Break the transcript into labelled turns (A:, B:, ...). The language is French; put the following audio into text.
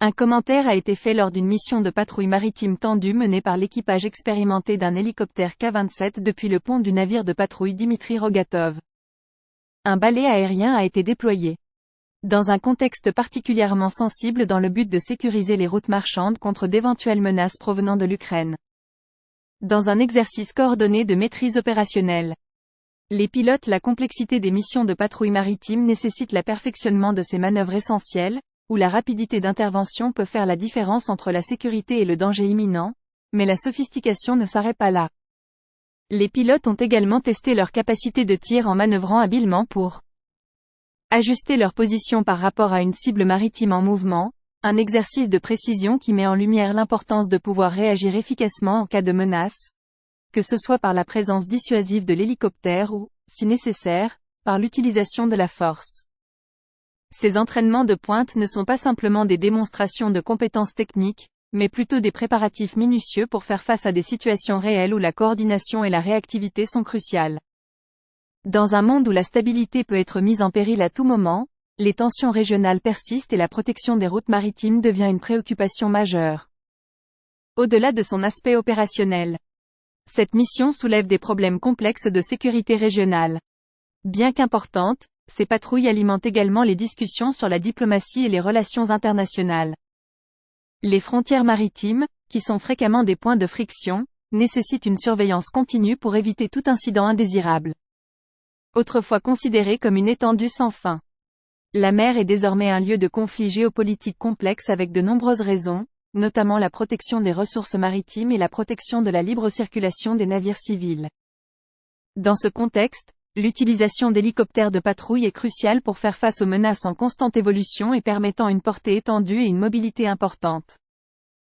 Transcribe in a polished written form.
A: Un commentaire a été fait lors d'une mission de patrouille maritime tendue menée par l'équipage expérimenté d'un hélicoptère K-27 depuis le pont du navire de patrouille Dimitri Rogatov. Un balai aérien a été déployé dans un contexte particulièrement sensible dans le but de sécuriser les routes marchandes contre d'éventuelles menaces provenant de l'Ukraine. Dans un exercice coordonné de maîtrise opérationnelle. Les pilotes. La complexité des missions de patrouille maritime nécessite le perfectionnement de ces manœuvres essentielles, où la rapidité d'intervention peut faire la différence entre la sécurité et le danger imminent, mais la sophistication ne s'arrête pas là. Les pilotes ont également testé leur capacité de tir en manœuvrant habilement pour ajuster leur position par rapport à une cible maritime en mouvement, un exercice de précision qui met en lumière l'importance de pouvoir réagir efficacement en cas de menace, que ce soit par la présence dissuasive de l'hélicoptère ou, si nécessaire, par l'utilisation de la force. Ces entraînements de pointe ne sont pas simplement des démonstrations de compétences techniques, mais plutôt des préparatifs minutieux pour faire face à des situations réelles où la coordination et la réactivité sont cruciales. Dans un monde où la stabilité peut être mise en péril à tout moment, les tensions régionales persistent et la protection des routes maritimes devient une préoccupation majeure. Au-delà de son aspect opérationnel, cette mission soulève des problèmes complexes de sécurité régionale. Bien qu'importantes, ces patrouilles alimentent également les discussions sur la diplomatie et les relations internationales. Les frontières maritimes, qui sont fréquemment des points de friction, nécessitent une surveillance continue pour éviter tout incident indésirable. Autrefois considérée comme une étendue sans fin, la mer est désormais un lieu de conflit géopolitique complexe avec de nombreuses raisons, notamment la protection des ressources maritimes et la protection de la libre circulation des navires civils. Dans ce contexte, l'utilisation d'hélicoptères de patrouille est cruciale pour faire face aux menaces en constante évolution et permettant une portée étendue et une mobilité importante.